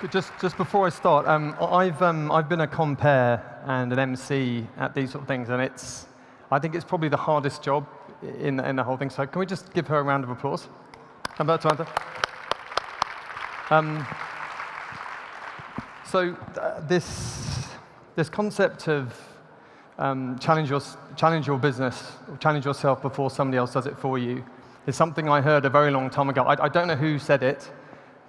Just before I start, I've been a compere and an MC at these sort of things, and I think it's probably the hardest job in the whole thing. So can we just give her a round of applause? Samantha. This concept of challenge your business, or challenge yourself before somebody else does it for you, is something I heard a very long time ago. I don't know who said it,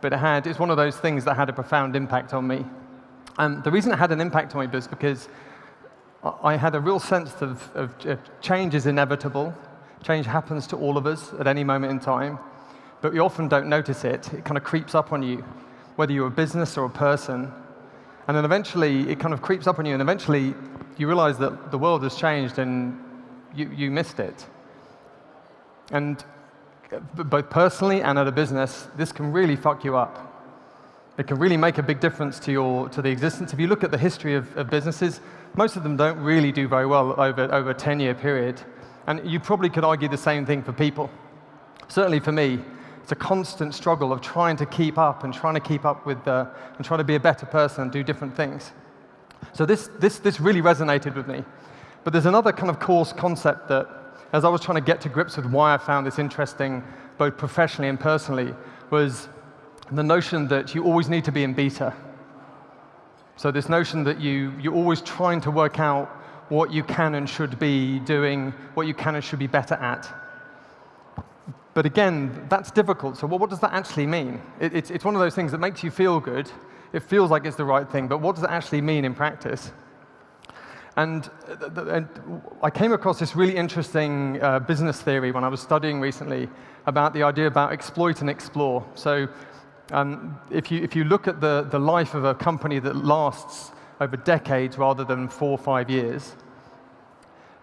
but it's one of those things that had a profound impact on me. And the reason it had an impact on me was because I had a real sense of change is inevitable. Change happens to all of us at any moment in time, but we often don't notice it. It kind of creeps up on you, whether you're a business or a person. And then eventually it kind of creeps up on you, and eventually you realize that the world has changed and you missed it. And both personally and at a business, this can really fuck you up. It can really make a big difference to the existence. If you look at the history of businesses, most of them don't really do very well over a 10-year period. And you probably could argue the same thing for people. Certainly for me, it's a constant struggle of trying to keep up and trying to be a better person and do different things. So this really resonated with me. But there's another kind of core concept that, as I was trying to get to grips with why I found this interesting, both professionally and personally, was the notion that you always need to be in beta. So this notion that you're always trying to work out what you can and should be doing, what you can and should be better at. But again, that's difficult. So what does that actually mean? It's one of those things that makes you feel good. It feels like it's the right thing, but what does it actually mean in practice? And I came across this really interesting business theory when I was studying recently about the idea about exploit and explore. So if you look at the life of a company that lasts over decades rather than 4 or 5 years,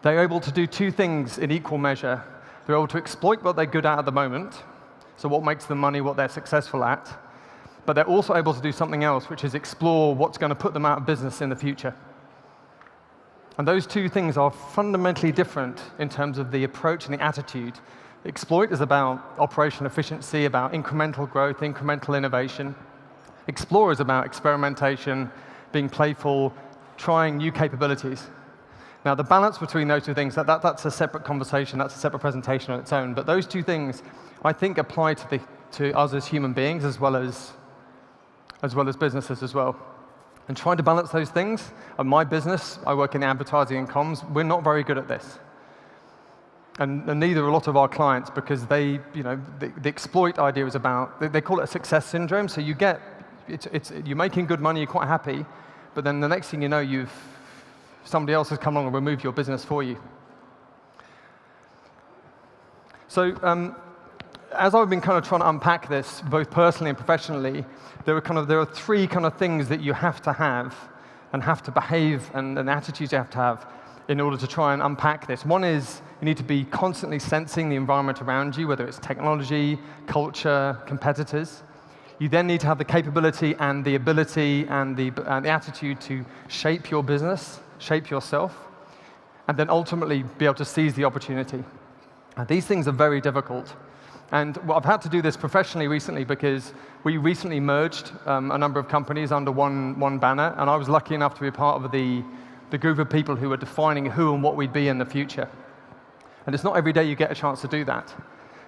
they're able to do two things in equal measure. They're able to exploit what they're good at the moment, so what makes them money, what they're successful at, but they're also able to do something else, which is explore what's going to put them out of business in the future. And those two things are fundamentally different in terms of the approach and the attitude. Exploit is about operational efficiency, about incremental growth, incremental innovation. Explore is about experimentation, being playful, trying new capabilities. Now, the balance between those two things, that's a separate conversation, that's a separate presentation on its own, but those two things, I think, apply to us as human beings as well as businesses as well. And trying to balance those things, at my business, I work in advertising and comms, we're not very good at this. And neither are a lot of our clients, because the exploit idea is about, they call it a success syndrome, so you're making good money, you're quite happy, but then the next thing you know, somebody else has come along and removed your business for you. So as I've been kind of trying to unpack this, both personally and professionally, there are three kind of things that you have to have and have to behave, and attitudes you have to have in order to try and unpack this. One is you need to be constantly sensing the environment around you, whether it's technology, culture, competitors. You then need to have the capability and the ability and the attitude to shape your business, shape yourself, and then ultimately be able to seize the opportunity. And these things are very difficult. And I've had to do this professionally recently because we recently merged a number of companies under one banner, and I was lucky enough to be part of the group of people who are defining who and what we'd be in the future. And it's not every day you get a chance to do that.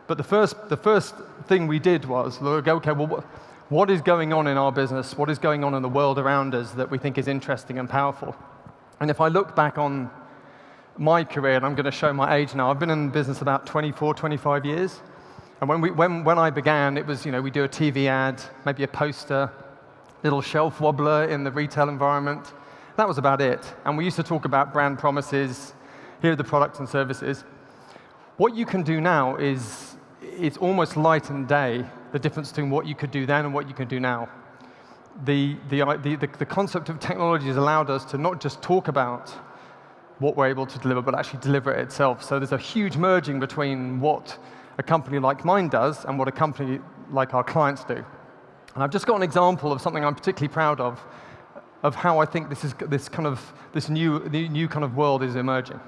But the first thing we did was, okay, well, what is going on in our business? What is going on in the world around us that we think is interesting and powerful? And if I look back on my career, and I'm going to show my age now, I've been in business about 24, 25 years. And when I began, it was, we do a TV ad, maybe a poster, little shelf wobbler in the retail environment. That was about it. And we used to talk about brand promises, here are the products and services. What you can do now is almost light and day, the difference between what you could do then and what you can do now. The concept of technology has allowed us to not just talk about what we're able to deliver, but actually deliver it itself. So there's a huge merging between what a company like mine does and what a company like our clients do. And I've just got an example of something I'm particularly proud of how I think this new kind of world is emerging.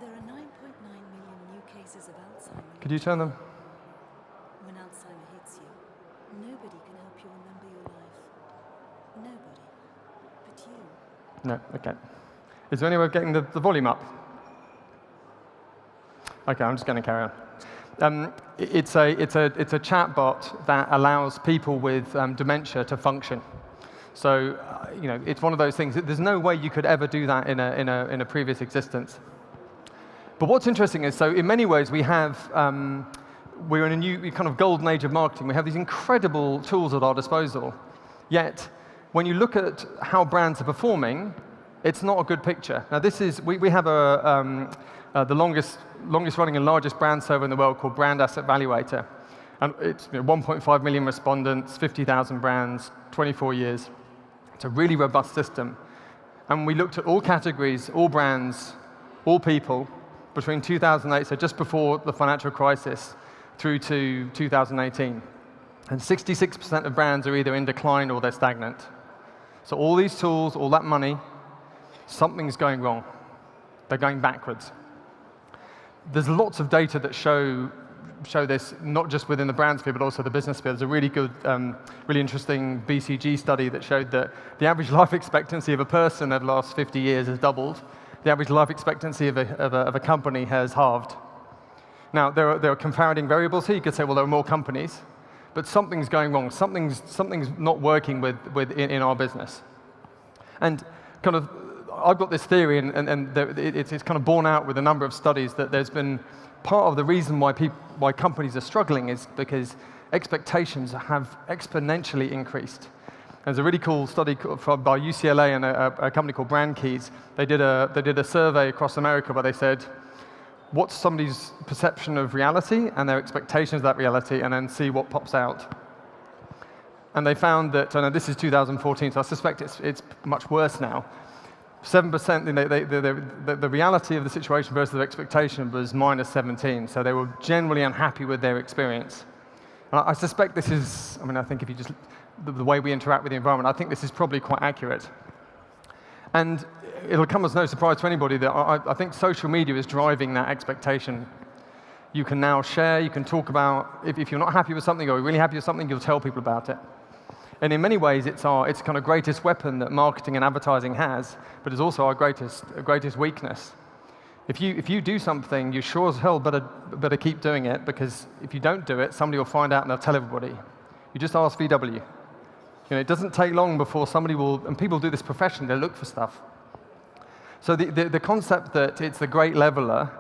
There are 9.9 million new cases of Alzheimer's. Could you turn them? When Alzheimer hits you, nobody No? Okay. Is there any way of getting the volume up? Okay, I'm just going to carry on. It's a chat bot that allows people with dementia to function. So, it's one of those things. There's no way you could ever do that in a previous existence. But what's interesting is, so in many ways, we're in a new kind of golden age of marketing. We have these incredible tools at our disposal. Yet, when you look at how brands are performing, it's not a good picture. Now, we have the longest running and largest brand survey in the world called Brand Asset Valuator. And it's 1.5 million respondents, 50,000 brands, 24 years. It's a really robust system. And we looked at all categories, all brands, all people, between 2008, so just before the financial crisis, through to 2018. And 66% of brands are either in decline or they're stagnant. So all these tools, all that money, something's going wrong. They're going backwards. There's lots of data that show this, not just within the brand sphere, but also the business sphere. There's a really good, really interesting BCG study that showed that the average life expectancy of a person over the last 50 years has doubled. The average life expectancy of a company has halved. Now, there are confounding variables here. You could say, well, there are more companies, but something's going wrong. Something's not working in our business. And kind of, I've got this theory, and it's kind of borne out with a number of studies that there's been part of the reason why companies are struggling is because expectations have exponentially increased. There's a really cool study by UCLA and a company called Brand Keys. They did a survey across America where they said, what's somebody's perception of reality and their expectations of that reality, and then see what pops out. And they found that, and this is 2014, so I suspect it's much worse now. 7%, the reality of the situation versus their expectation was minus 17, so they were generally unhappy with their experience. And I suspect this is, I think if you just, the way we interact with the environment, I think this is probably quite accurate. And it'll come as no surprise to anybody that I think social media is driving that expectation. You can now share, you can talk about, if you're not happy with something or you're really happy with something, you'll tell people about it. And in many ways, it's kind of greatest weapon that marketing and advertising has, but it's also our greatest weakness. If you do something, you sure as hell better keep doing it, because if you don't do it, somebody will find out and they'll tell everybody. You just ask VW. It doesn't take long before somebody will, and people do this professionally, they look for stuff. So the concept that it's the great leveler,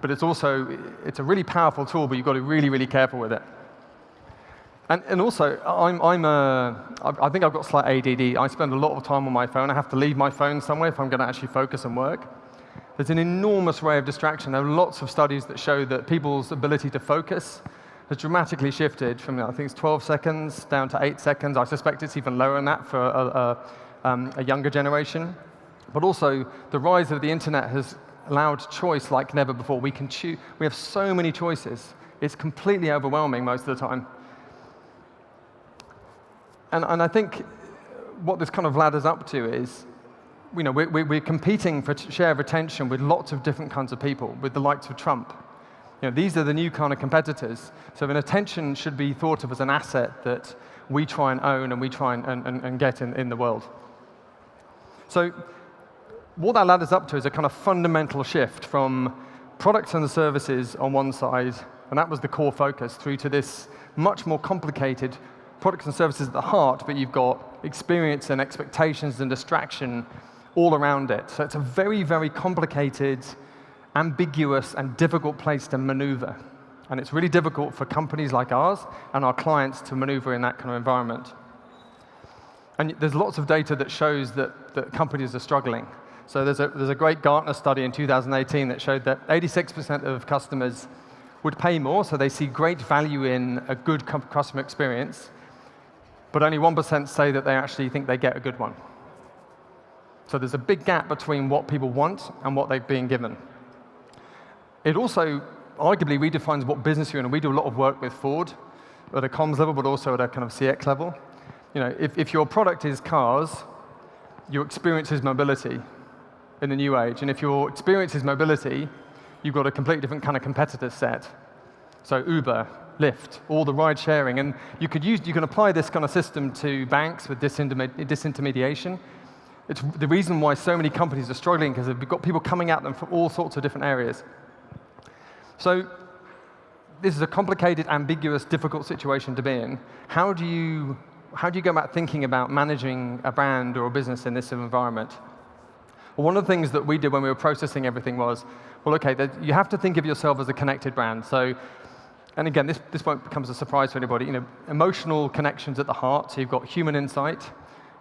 but it's a really powerful tool, but you've got to be really, really careful with it. And also, I think I've got slight ADD. I spend a lot of time on my phone. I have to leave my phone somewhere if I'm going to actually focus and work. There's an enormous array of distraction. There are lots of studies that show that people's ability to focus has dramatically shifted from, I think it's 12 seconds down to 8 seconds. I suspect it's even lower than that for a younger generation. But also, the rise of the internet has allowed choice like never before. We have so many choices. It's completely overwhelming most of the time. And I think what this kind of ladders up to is, we're competing for share of attention with lots of different kinds of people, with the likes of Trump. These are the new kind of competitors. So an attention should be thought of as an asset that we try and own and we try and get in the world. So what that ladders up to is a kind of fundamental shift from products and services on one side, and that was the core focus, through to this much more complicated products and services at the heart, but you've got experience and expectations and distraction all around it. So it's a very, very complicated, ambiguous, and difficult place to maneuver. And it's really difficult for companies like ours and our clients to maneuver in that kind of environment. And there's lots of data that shows that companies are struggling. So there's a great Gartner study in 2018 that showed that 86% of customers would pay more, so they see great value in a good customer experience, but only 1% say that they actually think they get a good one. So there's a big gap between what people want and what they're being given. It also arguably redefines what business you're in, and we do a lot of work with Ford at a comms level, but also at a kind of CX level. If your product is cars, your experience is mobility in the new age. And if your experience is mobility, you've got a completely different kind of competitor set. So Uber, Lyft, all the ride sharing. And you can apply this kind of system to banks with disintermediation. It's the reason why so many companies are struggling, because they've got people coming at them from all sorts of different areas. So this is a complicated, ambiguous, difficult situation to be in. How do you go about thinking about managing a brand or a business in this environment? Well, one of the things that we did when we were processing everything was, well, okay, you have to think of yourself as a connected brand. So, and again, this won't become as a surprise to anybody. Emotional connections at the heart. So you've got human insight.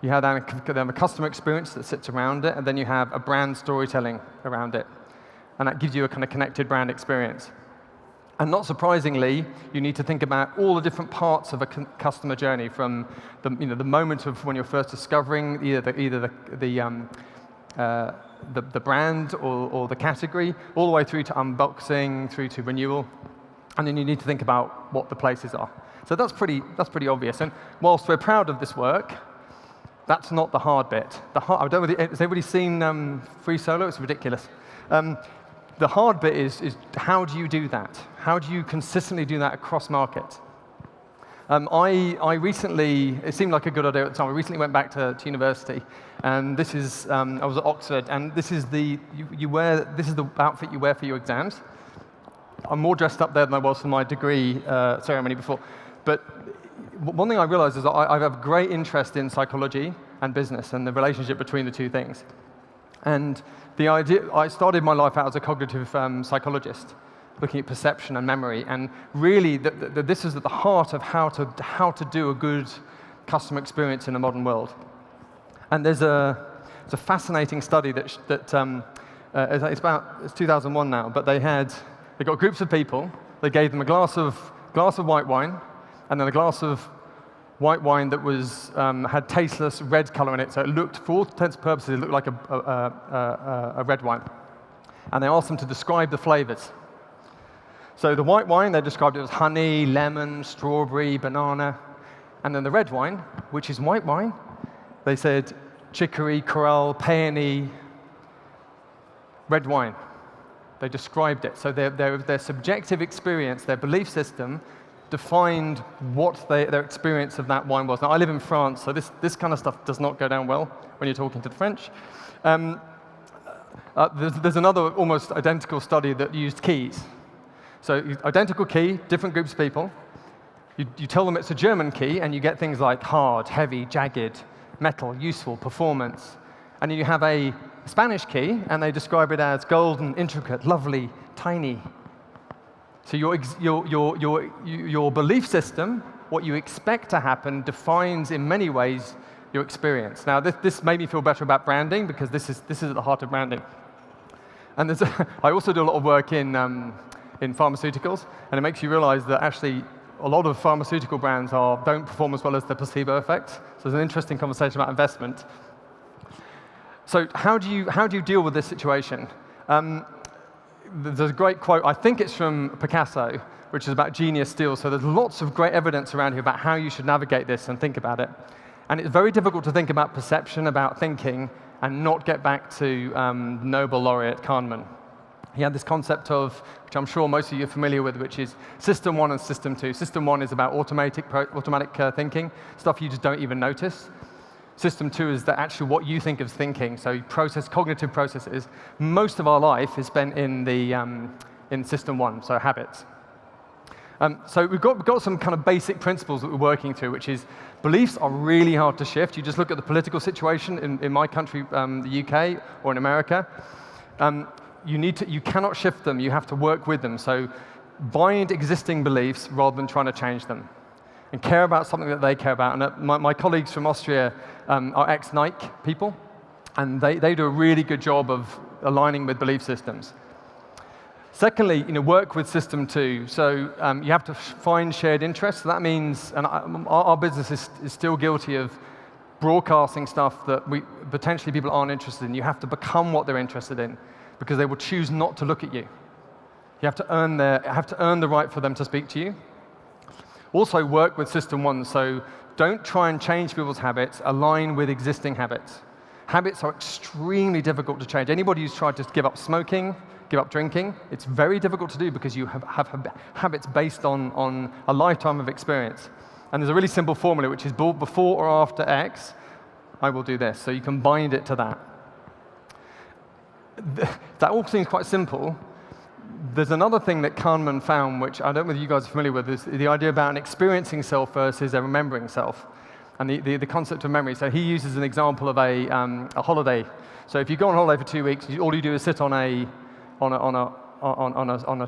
You have a customer experience that sits around it, and then you have a brand storytelling around it. And that gives you a kind of connected brand experience. And not surprisingly, you need to think about all the different parts of a customer journey, from the moment of when you're first discovering either the brand or the category, all the way through to unboxing, through to renewal. And then you need to think about what the places are. So that's pretty obvious. And whilst we're proud of this work, that's not the hard bit. I don't know, has everybody seen Free Solo? It's ridiculous. The hard bit is how do you do that? How do you consistently do that across markets? I recently, it seemed like a good idea at the time, I recently went back to university, and this is, I was at Oxford, and this is the outfit you wear for your exams. I'm more dressed up there than I was for my degree ceremony before. But one thing I realized is that I have great interest in psychology and business and the relationship between the two things. And the idea, I started my life out as a cognitive psychologist, looking at perception and memory, and really this is at the heart of how to do a good customer experience in a modern world. And it's a fascinating study that it's 2001 now, but they got groups of people. They gave them a glass of white wine, and then a glass of white wine that had tasteless red color in it, so it looked, for all intents and purposes, it looked like a red wine. And they asked them to describe the flavors. So the white wine, they described it as honey, lemon, strawberry, banana. And then the red wine, which is white wine, they said chicory, coral, peony, red wine. They described it. So their subjective experience, their belief system, defined what their experience of that wine was. Now, I live in France, so this kind of stuff does not go down well when you're talking to the French. There's another almost identical study that used keys. So identical key, different groups of people. You tell them it's a German key, and you get things like hard, heavy, jagged, metal, useful, performance. And then you have a Spanish key, and they describe it as golden, intricate, lovely, tiny. So your belief system, what you expect to happen, defines in many ways your experience. Now, this made me feel better about branding, because this is at the heart of branding. And I also do a lot of work in pharmaceuticals, and it makes you realize that actually a lot of pharmaceutical brands don't perform as well as the placebo effect. So there's an interesting conversation about investment. So how do you deal with this situation? There's a great quote, I think it's from Picasso, which is about genius steals. So there's lots of great evidence around here about how you should navigate this and think about it. And it's very difficult to think about perception, about thinking, and not get back to Nobel laureate Kahneman. He had this concept of, which I'm sure most of you are familiar with, which is System 1 and System 2. System 1 is about automatic thinking, stuff you just don't even notice. System 2 is actually what you think of thinking, so cognitive processes. Most of our life is spent in System 1, so habits. So we've got some kind of basic principles that we're working through, which is beliefs are really hard to shift. You just look at the political situation in my country, the UK, or in America. You cannot shift them. You have to work with them. So bind existing beliefs rather than trying to change them, and care about something that they care about. And my colleagues from Austria are ex-Nike people, and they do a really good job of aligning with belief systems. Secondly, work with System 2. So you have to find shared interests. So that means, and our business is still guilty of broadcasting stuff that potentially people aren't interested in. You have to become what they're interested in, because they will choose not to look at you. You have to earn the right for them to speak to you. Also work with System 1, so don't try and change people's habits, align with existing habits. Habits are extremely difficult to change. Anybody who's tried to give up smoking, give up drinking, it's very difficult to do, because you have habits based on a lifetime of experience. And there's a really simple formula, which is before or after X, I will do this. So you can bind it to that. That all seems quite simple. There's another thing that Kahneman found, which I don't know whether you guys are familiar with, is the idea about an experiencing self versus a remembering self, and the concept of memory. So he uses an example of a holiday. So if you go on holiday for 2 weeks, all you do is sit on a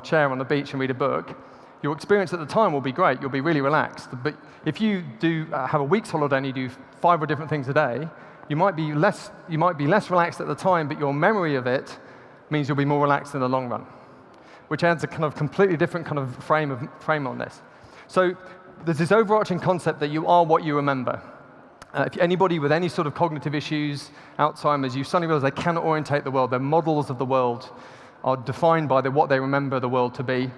chair on the beach and read a book. Your experience at the time will be great. You'll be really relaxed. But if you do have a week's holiday and you do 5 different things a day, you might be less relaxed at the time, but your memory of it means you'll be more relaxed in the long run, which adds a kind of completely different kind of frame on this. So there's this overarching concept that you are what you remember. If anybody with any sort of cognitive issues, Alzheimer's, you suddenly realize they cannot orientate the world. Their models of the world are defined by what they remember the world to be,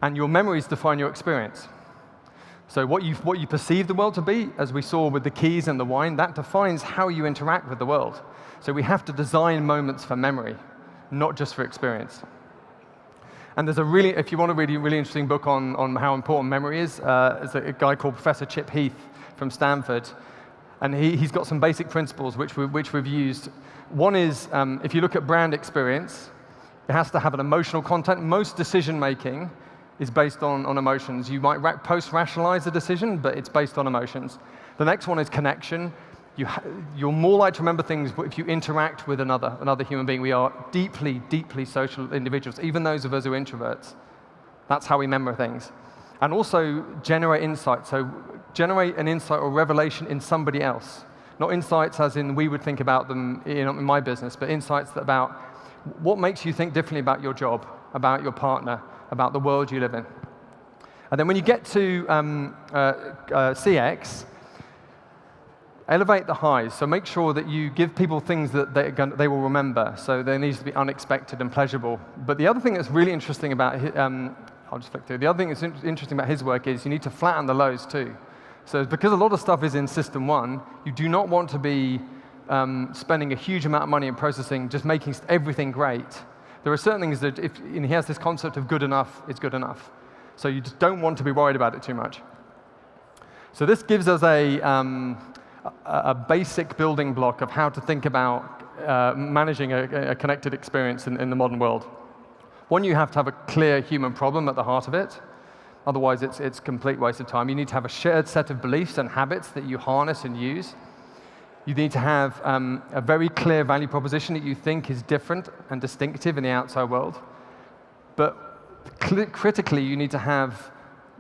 and your memories define your experience. So what you perceive the world to be, as we saw with the keys and the wine, that defines how you interact with the world. So we have to design moments for memory, not just for experience. And there's if you want to read a really interesting book on how important memory is, there's a guy called Professor Chip Heath from Stanford, and he's got some basic principles which we've used. One is, if you look at brand experience, it has to have an emotional content. Most decision-making is based on emotions. You might post-rationalize a decision, but it's based on emotions. The next one is connection. You're more likely to remember things if you interact with another human being. We are deeply, deeply social individuals, even those of us who are introverts. That's how we remember things. And also generate insight. So generate an insight or revelation in somebody else. Not insights as in we would think about them in my business, but insights about what makes you think differently about your job, about your partner, about the world you live in. And then when you get to CX, elevate the highs. So make sure that you give people things that they will remember. So there needs to be unexpected and pleasurable. But the other thing that's really interesting about I'll just flick through. The other thing that's interesting about his work is you need to flatten the lows too. So because a lot of stuff is in system 1, you do not want to be spending a huge amount of money in processing, just making everything great. There are certain things that, and he has this concept of good enough is good enough. So you just don't want to be worried about it too much. So this gives us a basic building block of how to think about managing a connected experience in the modern world. One, you have to have a clear human problem at the heart of it. Otherwise, it's a complete waste of time. You need to have a shared set of beliefs and habits that you harness and use. You need to have a very clear value proposition that you think is different and distinctive in the outside world. But critically, you need to have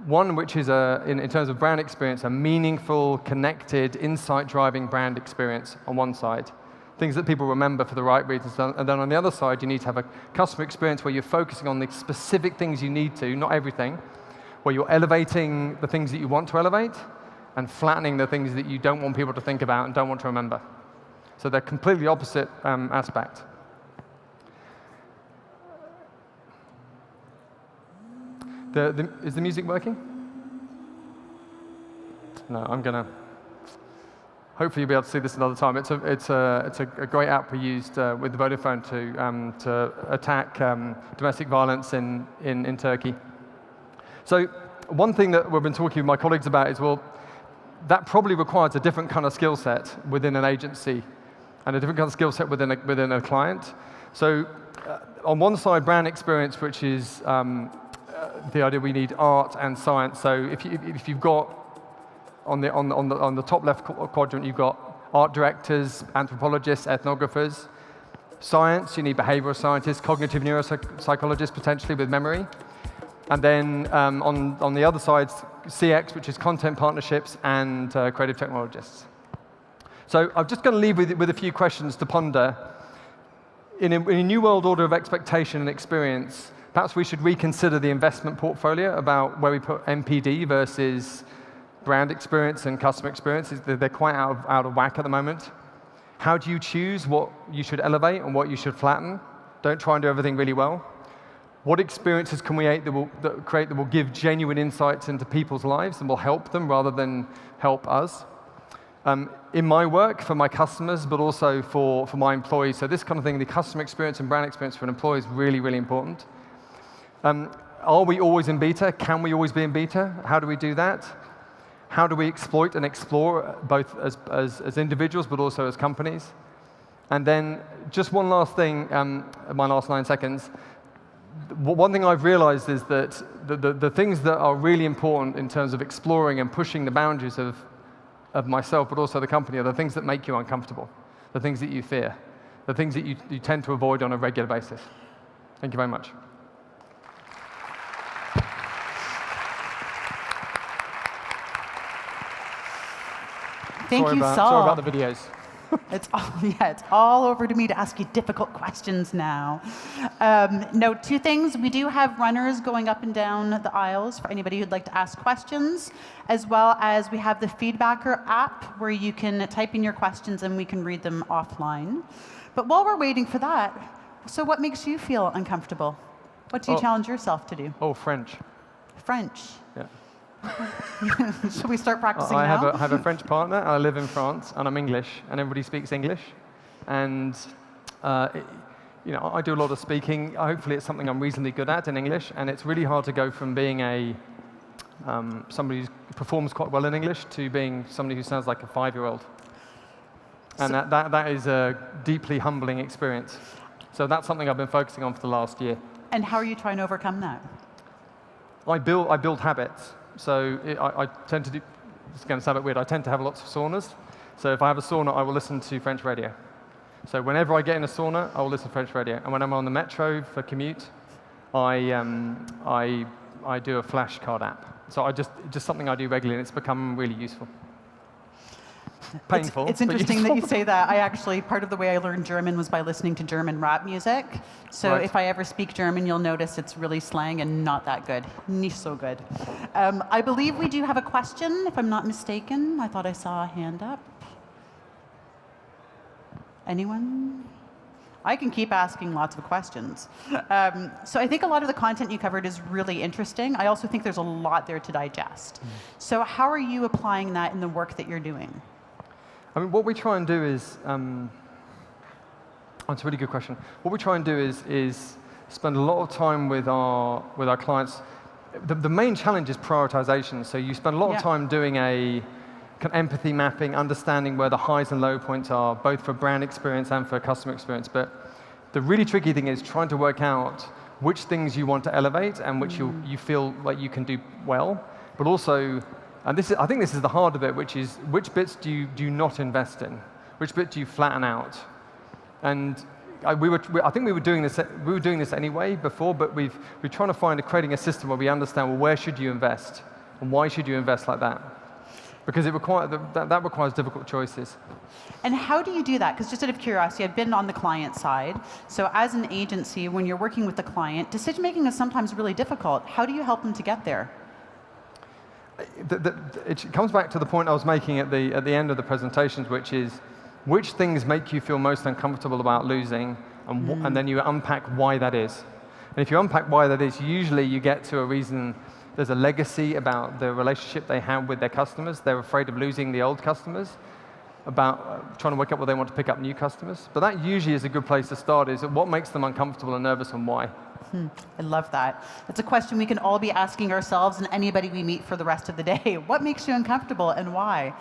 one which is, in terms of brand experience, a meaningful, connected, insight-driving brand experience on one side. Things that people remember for the right reasons. And then on the other side, you need to have a customer experience where you're focusing on the specific things you need to, not everything, where you're elevating the things that you want to elevate and flattening the things that you don't want people to think about and don't want to remember. So they're completely opposite aspect. Is the music working? No, I'm going to. Hopefully you'll be able to see this another time. It's a great app we used with Vodafone to attack domestic violence in Turkey. So one thing that we've been talking with my colleagues about is, well, that probably requires a different kind of skill set within an agency and a different kind of skill set within a client. So on one side, brand experience, which is the idea we need art and science. So if you've got on the top left quadrant, you've got art directors, anthropologists, ethnographers. Science, you need behavioral scientists, cognitive neuropsychologists, potentially with memory. And then on the other side, CX, which is content partnerships, and creative technologists. So I'm just going to leave with a few questions to ponder. In a new world order of expectation and experience, perhaps we should reconsider the investment portfolio about where we put MPD versus brand experience and customer experience. They're quite out of whack at the moment. How do you choose what you should elevate and what you should flatten? Don't try and do everything really well. What experiences can we create that will give genuine insights into people's lives and will help them rather than help us? In my work, for my customers, but also for my employees. So this kind of thing, the customer experience and brand experience for an employee is really, really important. Are we always in beta? Can we always be in beta? How do we do that? How do we exploit and explore both as individuals, but also as companies? And then just one last thing, my last 9 seconds. One thing I've realized is that the things that are really important in terms of exploring and pushing the boundaries of myself, but also the company, are the things that make you uncomfortable, the things that you fear, the things that you tend to avoid on a regular basis. Thank you very much. Thank you, Saul. Sorry about the videos. It's all over to me to ask you difficult questions now. No, 2 things. We do have runners going up and down the aisles for anybody who'd like to ask questions, as well as we have the Feedbacker app where you can type in your questions and we can read them offline. But while we're waiting for that, so what makes you feel uncomfortable? What do you challenge yourself to do? Oh, French. French. Yeah. Should we start practicing I now? have a French partner, and I live in France, and I'm English, and everybody speaks English. And I do a lot of speaking. Hopefully, it's something I'm reasonably good at in English, and it's really hard to go from being somebody who performs quite well in English to being somebody who sounds like a 5-year-old. And that is a deeply humbling experience. So that's something I've been focusing on for the last year. And how are you trying to overcome that? I build habits. So I tend to do, it's going to sound a bit weird, I tend to have lots of saunas. So if I have a sauna, I will listen to French radio. So whenever I get in a sauna, I will listen to French radio. And when I'm on the metro for commute, I do a flashcard app. So just something I do regularly, and it's become really useful. Painful. It's interesting that you say that. Part of the way I learned German was by listening to German rap music. So if I ever speak German, you'll notice it's really slang and not that good. Nicht so good. I believe we do have a question, if I'm not mistaken. I thought I saw a hand up. Anyone? I can keep asking lots of questions. So I think a lot of the content you covered is really interesting. I also think there's a lot there to digest. So how are you applying that in the work that you're doing? I mean, what we try and do is, that's a really good question. What we try and do is spend a lot of time with our clients. The main challenge is prioritization. So you spend a lot of time doing a kind of empathy mapping, understanding where the highs and low points are, both for brand experience and for customer experience. But the really tricky thing is trying to work out which things you want to elevate and which you feel like you can do well, but also, and I think this is the harder bit, which is which bits do you not invest in? Which bit do you flatten out? And I think we were doing this anyway before, but we're trying to creating a system where we understand, well, where should you invest? And why should you invest like that? Because that requires difficult choices. And how do you do that? Because just out of curiosity, I've been on the client side. So as an agency, when you're working with the client, decision making is sometimes really difficult. How do you help them to get there? It comes back to the point I was making at the end of the presentations, which is which things make you feel most uncomfortable about losing, and then you unpack why that is. And if you unpack why that is, usually you get to a reason. There's a legacy about the relationship they have with their customers. They're afraid of losing the old customers, about trying to work out whether they want to pick up new customers. But that usually is a good place to start, is what makes them uncomfortable and nervous and why. I love that. It's a question we can all be asking ourselves and anybody we meet for the rest of the day. What makes you uncomfortable and why?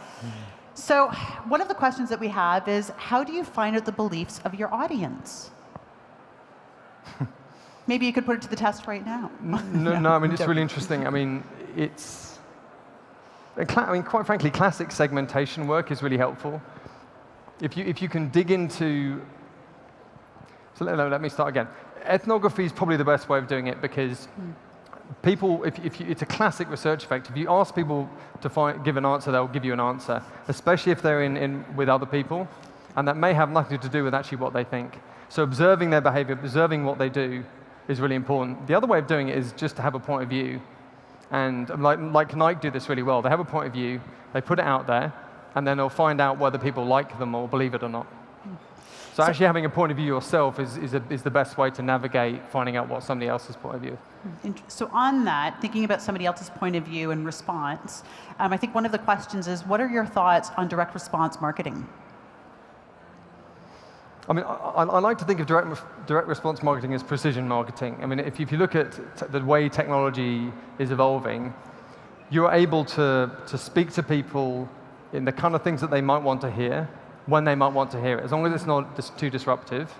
So one of the questions that we have is, how do you find out the beliefs of your audience? Maybe you could put it to the test right now. No, I mean, it's really interesting. I mean, quite frankly, classic segmentation work is really helpful. If you can dig into, so let me start again. Ethnography is probably the best way of doing it, because people, it's a classic research effect. If you ask people to give an answer, they'll give you an answer, especially if they're in with other people, and that may have nothing to do with actually what they think. So observing their behavior, observing what they do, is really important. The other way of doing it is just to have a point of view. And like Nike do this really well. They have a point of view, they put it out there, and then they'll find out whether people like them or believe it or not. So actually having a point of view yourself is the best way to navigate finding out what somebody else's point of view is. So on that, thinking about somebody else's point of view and response, I think one of the questions is, what are your thoughts on direct response marketing? I mean, I like to think of direct response marketing as precision marketing. I mean, if you look at the way technology is evolving, you're able to speak to people in the kind of things that they might want to hear, when they might want to hear it, as long as it's not too disruptive.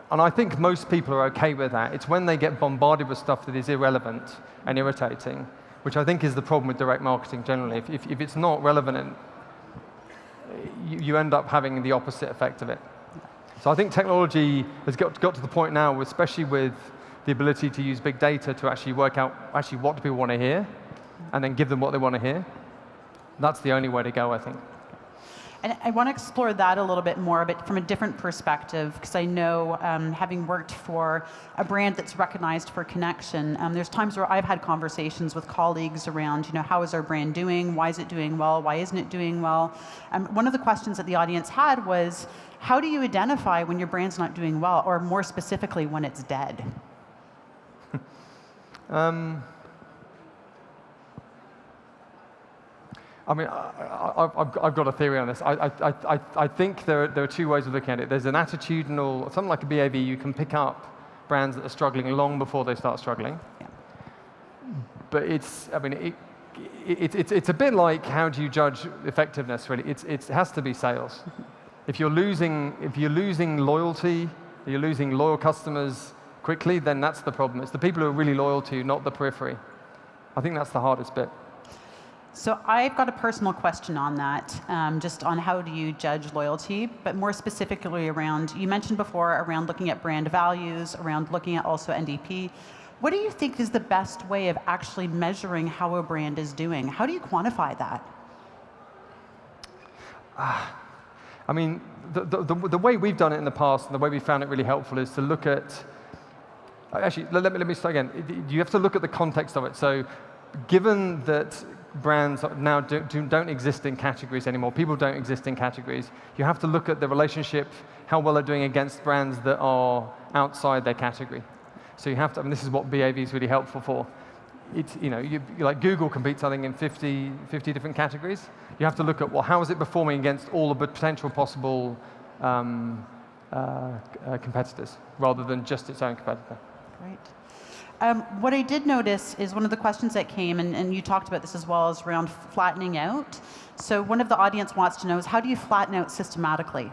And I think most people are okay with that. It's when they get bombarded with stuff that is irrelevant and irritating, which I think is the problem with direct marketing generally. If it's not relevant, you end up having the opposite effect of it. So I think technology has got to the point now, especially with the ability to use big data to actually work out what do people want to hear, and then give them what they want to hear. That's the only way to go, I think. And I want to explore that a little bit more, but from a different perspective, because I know, having worked for a brand that's recognized for connection, there's times where I've had conversations with colleagues around, how is our brand doing? Why is it doing well? Why isn't it doing well? One of the questions that the audience had was, how do you identify when your brand's not doing well, or more specifically, when it's dead? I mean, I've got a theory on this. I think there are two ways of looking at it. There's an attitudinal, something like a BAV, you can pick up brands that are struggling long before they start struggling. Yeah. But it's a bit like, how do you judge effectiveness, really? It has to be sales. If you're losing loyalty, you're losing loyal customers quickly, then that's the problem. It's the people who are really loyal to you, not the periphery. I think that's the hardest bit. So I've got a personal question on that, just on how do you judge loyalty, but more specifically around, you mentioned before, around looking at brand values, around looking at also NDP. What do you think is the best way of actually measuring how a brand is doing? How do you quantify that? I mean, the way we've done it in the past, and the way we found it really helpful, is to look at, actually, let me start again. You have to look at the context of it. So given that brands now don't exist in categories anymore, people don't exist in categories, you have to look at the relationship, how well they're doing against brands that are outside their category. So you have to, this is what BAV is really helpful for. It's, like Google competes, I think, in 50 different categories. You have to look at, well, how is it performing against all of the potential possible competitors, rather than just its own competitor. Great. What I did notice is one of the questions that came, and you talked about this as well, is around flattening out. So one of the audience wants to know is, how do you flatten out systematically?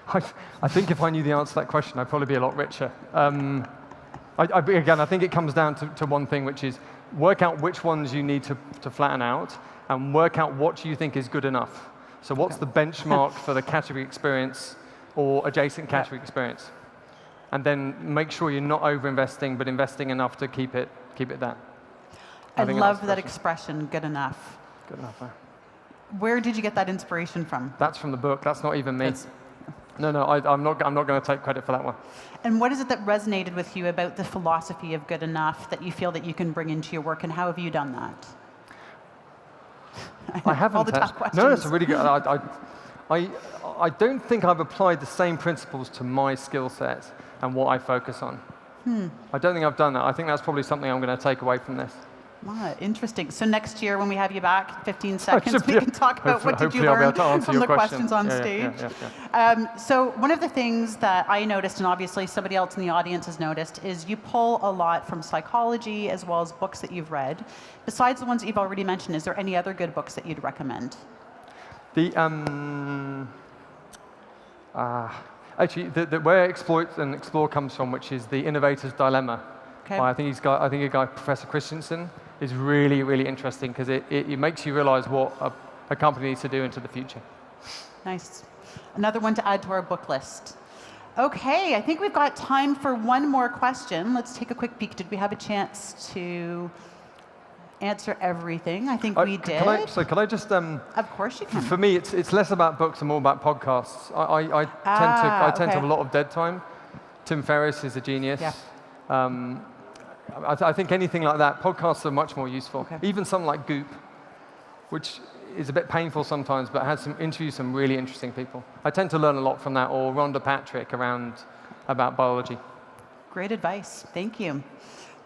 I think if I knew the answer to that question, I'd probably be a lot richer. Again, I think it comes down to one thing, which is work out which ones you need to flatten out, and work out what you think is good enough. So what's the benchmark for the category experience or adjacent category experience? And then make sure you're not over-investing, but investing enough to keep it that. I love that expression, good enough. Good enough. Where did you get that inspiration from? That's from the book. That's not even me. No, I'm not going to take credit for that one. And what is it that resonated with you about the philosophy of good enough that you feel that you can bring into your work, and how have you done that? I haven't. All the tough questions. No, it's a really good. I don't think I've applied the same principles to my skill set and what I focus on. I don't think I've done that. I think that's probably something I'm going to take away from this. Interesting. So next year when we have you back, 15 seconds, we can talk about what did you learn from the questions on stage. So one of the things that I noticed, and obviously somebody else in the audience has noticed, is you pull a lot from psychology as well as books that you've read. Besides the ones that you've already mentioned, is there any other good books that you'd recommend? Actually, where Exploit and Explore comes from, which is The Innovator's Dilemma. Okay. I think a guy, Professor Christensen, is really, really interesting, because it makes you realize what a company needs to do into the future. Nice. Another one to add to our book list. Okay, I think we've got time for one more question. Let's take a quick peek. Did we have a chance to answer everything? I think we did. Can I just... of course you can. For me, it's less about books and more about podcasts. I tend to have a lot of dead time. Tim Ferriss is a genius. Yeah. I think anything like that, podcasts are much more useful. Okay. Even something like Goop, which is a bit painful sometimes, but has interviews some really interesting people. I tend to learn a lot from that, or Rhonda Patrick about biology. Great advice. Thank you.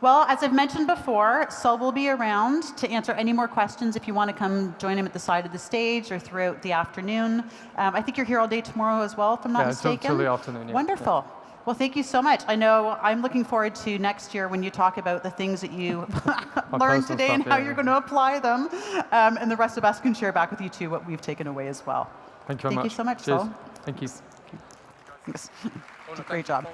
Well, as I've mentioned before, Saul will be around to answer any more questions if you want to come join him at the side of the stage or throughout the afternoon. I think you're here all day tomorrow as well, if I'm not mistaken. Till the afternoon. Yeah. Wonderful. Yeah. Well, thank you so much. I know I'm looking forward to next year when you talk about the things that you learned personal today and stuff, how yeah. you're going to apply them. And the rest of us can share back with you too what we've taken away as well. Thank you very much. Thank you so much, Cheers. Saul. Thank you. Thanks. Great job.